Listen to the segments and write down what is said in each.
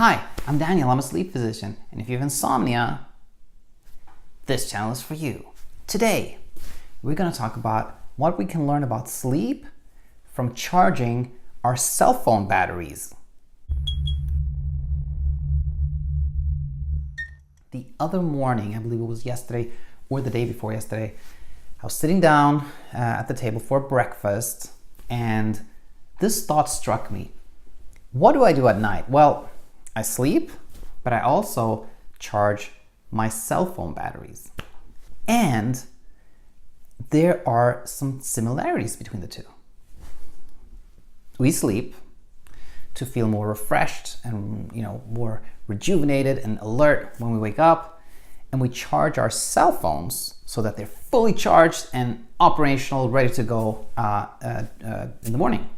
Hi, I'm Daniel, I'm a sleep physician, and if you have insomnia, this channel is for you. Today, we're going to talk about what we can learn about sleep from charging our cell phone batteries. The other morning, I believe it was yesterday or the day before yesterday, I was sitting down at the table for breakfast, and this thought struck me. What do I do at night? Well, I sleep, but I also charge my cell phone batteries. And there are some similarities between the two. We sleep to feel more refreshed and more rejuvenated and alert when we wake up, and we charge our cell phones so that they're fully charged and operational, ready to go in the morning.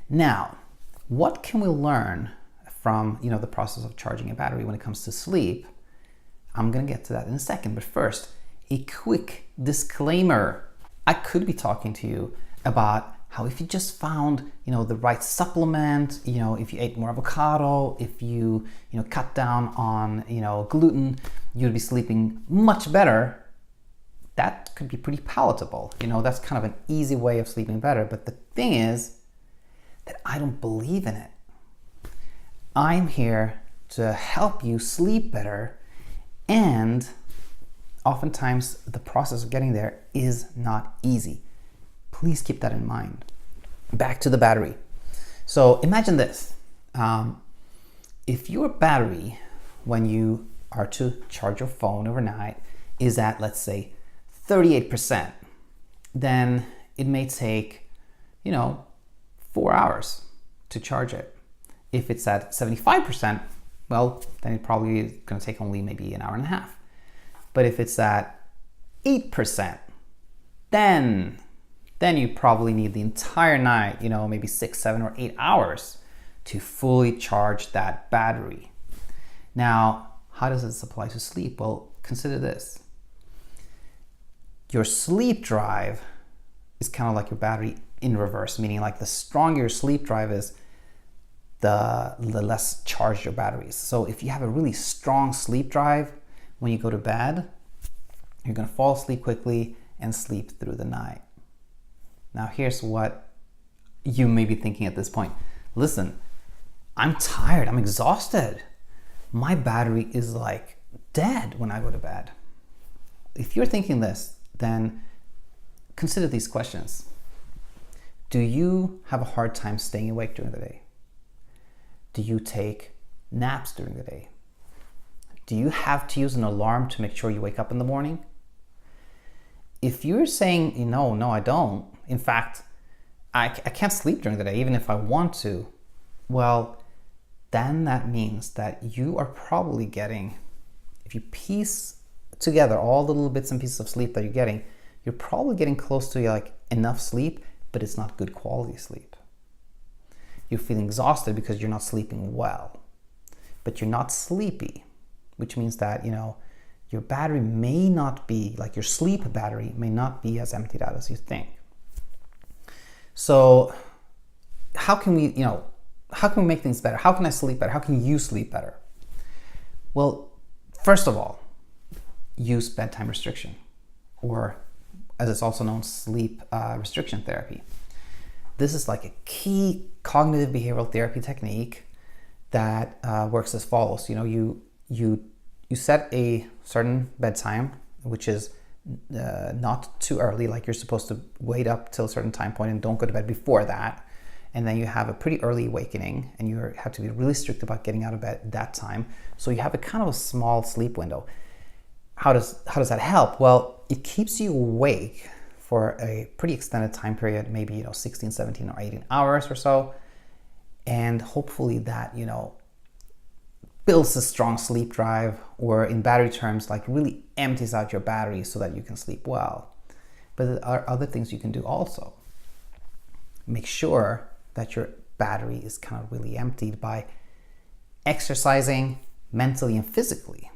Now, what can we learn from the process of charging a battery when it comes to sleep? I'm going to get to that in a second, but first, a quick disclaimer. I could be talking to you about how if you just found the right supplement, if you ate more avocado, if you cut down on gluten, you'd be sleeping much better. That could be pretty palatable. That's kind of an easy way of sleeping better. But the thing is that I don't believe in it. I'm here to help you sleep better, and oftentimes the process of getting there is not easy. Please keep that in mind. Back to the battery. So imagine this. If your battery, when you are to charge your phone overnight, is at, let's say, 38%, then it may take, 4 hours to charge it. If it's at 75%, well, then it probably is going to take only maybe an hour and a half. But if it's at 8%, then you probably need the entire night, maybe 6, 7, or 8 hours to fully charge that battery. Now, how does this apply to sleep? Well, consider this. Your sleep drive is kind of like your battery in reverse, meaning like the stronger your sleep drive is, the less charged your battery is. So if you have a really strong sleep drive, when you go to bed, you're going to fall asleep quickly and sleep through the night. Now here's what you may be thinking at this point. Listen, I'm tired, I'm exhausted. My battery is like dead when I go to bed. If you're thinking this, then consider these questions. Do you have a hard time staying awake during the day? Do you take naps during the day? Do you have to use an alarm to make sure you wake up in the morning? If you're saying, no, I don't. In fact, I can't sleep during the day, even if I want to. Well, then that means that you are probably getting, if you piece together all the little bits and pieces of sleep that you're getting, you're probably getting close to enough sleep, but it's not good quality sleep. You're feeling exhausted because you're not sleeping well, but you're not sleepy, which means that, your battery may not be, like your sleep battery may not be as emptied out as you think. So how can we make things better? How can I sleep better? How can you sleep better? Well, first of all, use bedtime restriction, or as it's also known, sleep restriction therapy. This is like a key cognitive behavioral therapy technique that works as follows. You set a certain bedtime, which is not too early, like you're supposed to wait up till a certain time point and don't go to bed before that. And then you have a pretty early awakening, and you have to be really strict about getting out of bed at that time. So you have a kind of a small sleep window. How does that help? Well, it keeps you awake for a pretty extended time period, maybe 16, 17, or 18 hours or so. And hopefully that, builds a strong sleep drive, or in battery terms, like really empties out your battery so that you can sleep well. But there are other things you can do also. Make sure that your battery is kind of really emptied by exercising mentally and physically.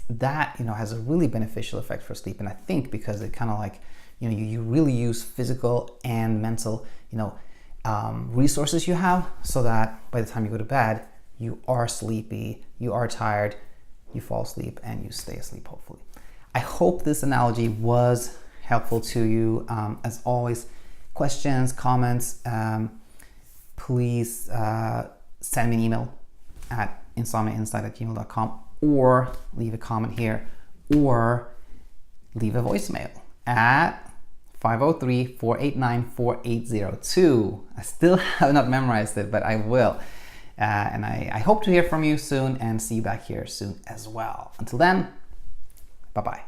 That, has a really beneficial effect for sleep. And I think because it kind of like, you really use physical and mental, resources you have, so that by the time you go to bed, you are sleepy, you are tired, you fall asleep and you stay asleep, hopefully. I hope this analogy was helpful to you. As always, questions, comments, please send me an email at insomniainsight@gmail.com, or leave a comment here, or leave a voicemail at 503-489-4802. I still have not memorized it, but I will. And I hope to hear from you soon and see you back here soon as well. Until then, bye-bye.